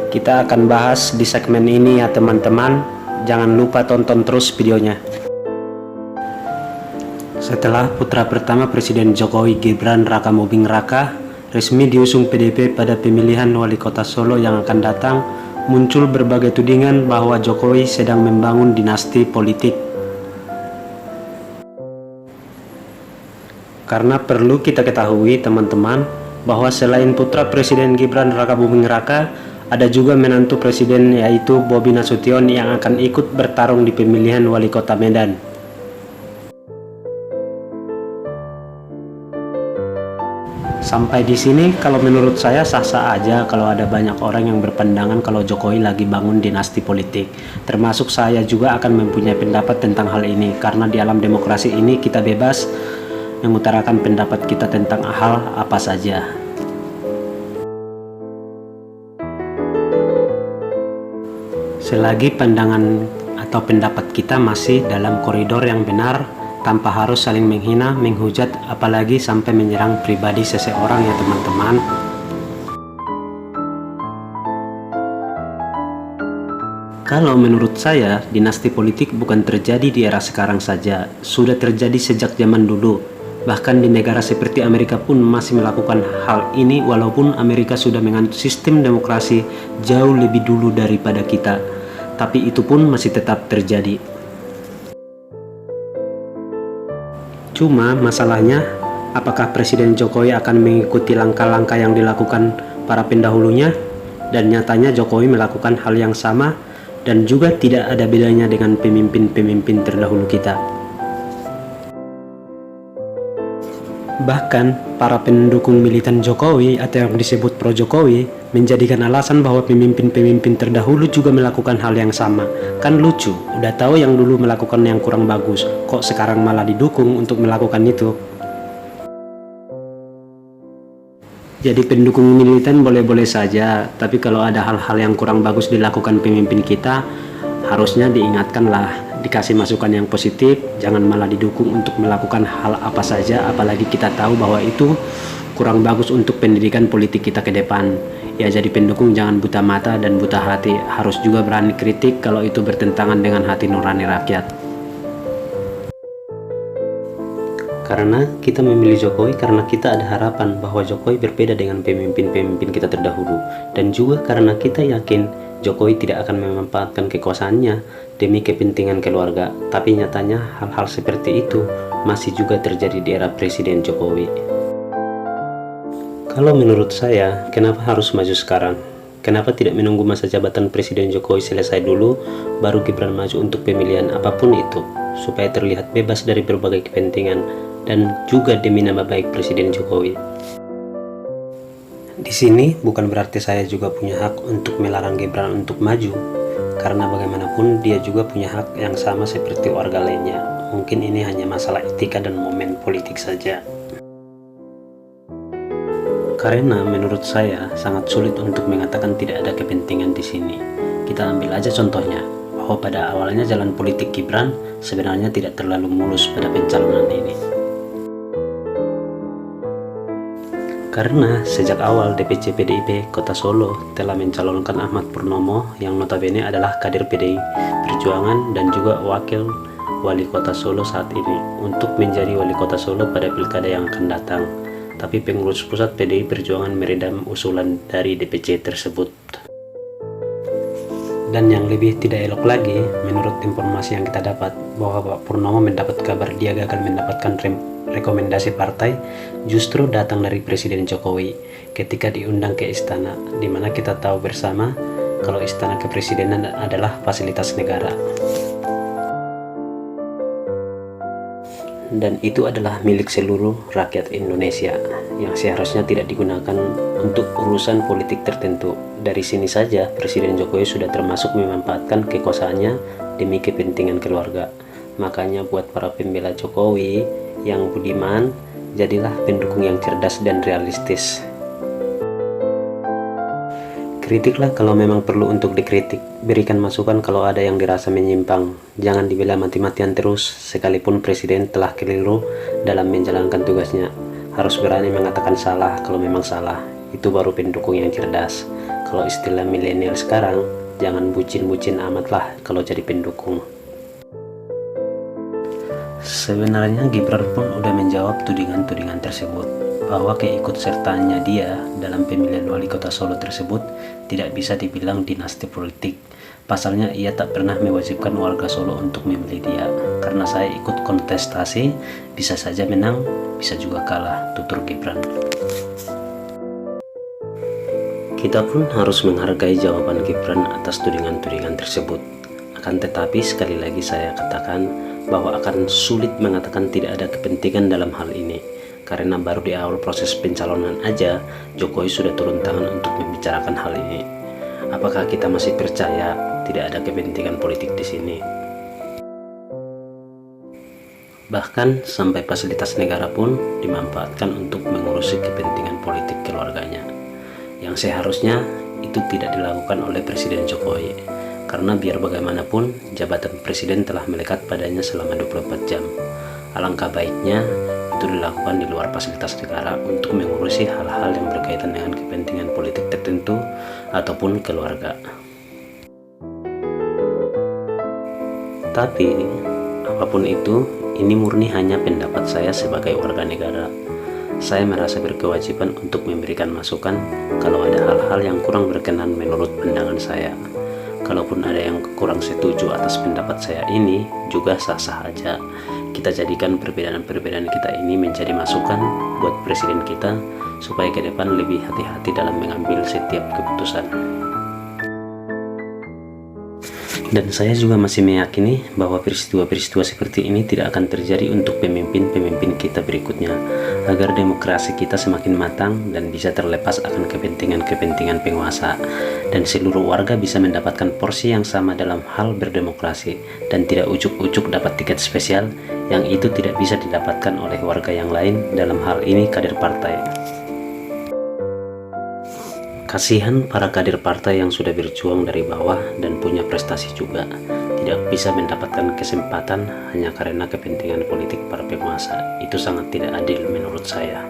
Kita akan bahas di segmen ini ya teman-teman. Jangan lupa tonton terus videonya. Setelah putra pertama Presiden Jokowi, Gibran Rakabuming Raka, resmi diusung PDIP pada pemilihan wali kota Solo yang akan datang, muncul berbagai tudingan bahwa Jokowi sedang membangun dinasti politik. Karena perlu kita ketahui teman-teman, bahwa selain putra Presiden Gibran Rakabuming Raka, ada juga menantu presiden yaitu Bobi Nasution yang akan ikut bertarung di pemilihan wali kota Medan. Sampai di sini kalau menurut saya sah-sah aja kalau ada banyak orang yang berpandangan kalau Jokowi lagi bangun dinasti politik. Termasuk saya juga akan mempunyai pendapat tentang hal ini, karena di alam demokrasi ini kita bebas mengutarakan pendapat kita tentang hal apa saja. Selagi pandangan atau pendapat kita masih dalam koridor yang benar, tanpa harus saling menghina, menghujat, apalagi sampai menyerang pribadi seseorang ya teman-teman. Kalau menurut saya, dinasti politik bukan terjadi di era sekarang saja, sudah terjadi sejak zaman dulu. Bahkan di negara seperti Amerika pun masih melakukan hal ini, walaupun Amerika sudah menganut sistem demokrasi jauh lebih dulu daripada kita. Tapi itu pun masih tetap terjadi. Cuma masalahnya, apakah Presiden Jokowi akan mengikuti langkah-langkah yang dilakukan para pendahulunya? Dan nyatanya Jokowi melakukan hal yang sama dan juga tidak ada bedanya dengan pemimpin-pemimpin terdahulu kita. Bahkan para pendukung militan Jokowi atau yang disebut pro Jokowi menjadikan alasan bahwa pemimpin-pemimpin terdahulu juga melakukan hal yang sama. Kan lucu, udah tahu yang dulu melakukan yang kurang bagus, kok sekarang malah didukung untuk melakukan itu. Jadi pendukung militan boleh-boleh saja, tapi kalau ada hal-hal yang kurang bagus dilakukan pemimpin kita, harusnya diingatkanlah, dikasih masukan yang positif, jangan malah didukung untuk melakukan hal apa saja, apalagi kita tahu bahwa itu kurang bagus untuk pendidikan politik kita ke depan. Ya, jadi pendukung jangan buta mata dan buta hati, harus juga berani kritik kalau itu bertentangan dengan hati nurani rakyat. Karena kita memilih Jokowi karena kita ada harapan bahwa Jokowi berbeda dengan pemimpin-pemimpin kita terdahulu, dan juga karena kita yakin Jokowi tidak akan memanfaatkan kekuasaannya demi kepentingan keluarga. Tapi nyatanya hal-hal seperti itu masih juga terjadi di era Presiden Jokowi. Kalau menurut saya, kenapa harus maju sekarang? Kenapa tidak menunggu masa jabatan Presiden Jokowi selesai dulu, baru Gibran maju untuk pemilihan apapun itu, supaya terlihat bebas dari berbagai kepentingan, dan juga demi nama baik Presiden Jokowi. Di sini bukan berarti saya juga punya hak untuk melarang Gibran untuk maju, karena bagaimanapun dia juga punya hak yang sama seperti warga lainnya. Mungkin ini hanya masalah etika dan momen politik saja. Karena menurut saya sangat sulit untuk mengatakan tidak ada kepentingan di sini. Kita ambil aja contohnya, bahwa pada awalnya jalan politik Gibran sebenarnya tidak terlalu mulus pada pencalonan ini. Karena sejak awal DPC PDIP Kota Solo telah mencalonkan Ahmad Purnomo yang notabene adalah kader PDI Perjuangan dan juga wakil wali kota Solo saat ini untuk menjadi wali kota Solo pada pilkada yang akan datang. Tapi pengurus pusat PDI Perjuangan meredam usulan dari DPC tersebut. Dan yang lebih tidak elok lagi, menurut informasi yang kita dapat, bahwa Pak Purnomo mendapat kabar dia gagal mendapatkan rekomendasi partai justru datang dari Presiden Jokowi ketika diundang ke istana, dimana kita tahu bersama kalau istana kepresidenan adalah fasilitas negara. Dan itu adalah milik seluruh rakyat Indonesia yang seharusnya tidak digunakan untuk urusan politik tertentu. Dari sini saja Presiden Jokowi sudah termasuk memanfaatkan kekuasaannya demi kepentingan keluarga. Makanya buat para pembela Jokowi yang budiman, jadilah pendukung yang cerdas dan realistis. Kritiklah kalau memang perlu untuk dikritik, berikan masukan kalau ada yang dirasa menyimpang. Jangan dibela mati-matian terus, sekalipun presiden telah keliru dalam menjalankan tugasnya. Harus berani mengatakan salah kalau memang salah, itu baru pendukung yang cerdas. Kalau istilah milenial sekarang, jangan bucin-bucin amat lah kalau jadi pendukung. Sebenarnya Gibran pun udah menjawab tudingan-tudingan tersebut, bahwa keikutsertaannya dia dalam pemilihan wali kota Solo tersebut tidak bisa dibilang dinasti politik. Pasalnya ia tak pernah mewajibkan warga Solo untuk memilih dia. Karena saya ikut kontestasi, bisa saja menang, bisa juga kalah, tutur Gibran. Kita pun harus menghargai jawaban Gibran atas tudingan-tudingan tersebut. Akan tetapi sekali lagi saya katakan bahwa akan sulit mengatakan tidak ada kepentingan dalam hal ini. Karena baru di awal proses pencalonan aja, Jokowi sudah turun tangan untuk membicarakan hal ini. Apakah kita masih percaya tidak ada kepentingan politik di sini? Bahkan sampai fasilitas negara pun dimanfaatkan untuk mengurusi kepentingan politik keluarganya, yang seharusnya itu tidak dilakukan oleh Presiden Jokowi. Karena biar bagaimanapun, jabatan presiden telah melekat padanya selama 24 jam. Alangkah baiknya itu dilakukan di luar fasilitas negara untuk mengurusi hal-hal yang berkaitan dengan kepentingan politik tertentu ataupun keluarga. Tapi, apapun itu, ini murni hanya pendapat saya sebagai warga negara. Saya merasa berkewajiban untuk memberikan masukan kalau ada hal-hal yang kurang berkenan menurut pandangan saya. Kalaupun ada yang kurang setuju atas pendapat saya ini, juga sah-sah aja. Kita jadikan perbedaan-perbedaan kita ini menjadi masukan buat presiden kita, supaya ke depan lebih hati-hati dalam mengambil setiap keputusan. Dan saya juga masih meyakini bahwa peristiwa-peristiwa seperti ini tidak akan terjadi untuk pemimpin-pemimpin kita berikutnya, agar demokrasi kita semakin matang dan bisa terlepas akan kepentingan-kepentingan penguasa, dan seluruh warga bisa mendapatkan porsi yang sama dalam hal berdemokrasi, dan tidak ujuk-ujuk dapat tiket spesial yang itu tidak bisa didapatkan oleh warga yang lain, dalam hal ini kader partai. Kasihan para kader partai yang sudah berjuang dari bawah dan punya prestasi juga, tidak bisa mendapatkan kesempatan hanya karena kepentingan politik para penguasa. Itu sangat tidak adil menurut saya.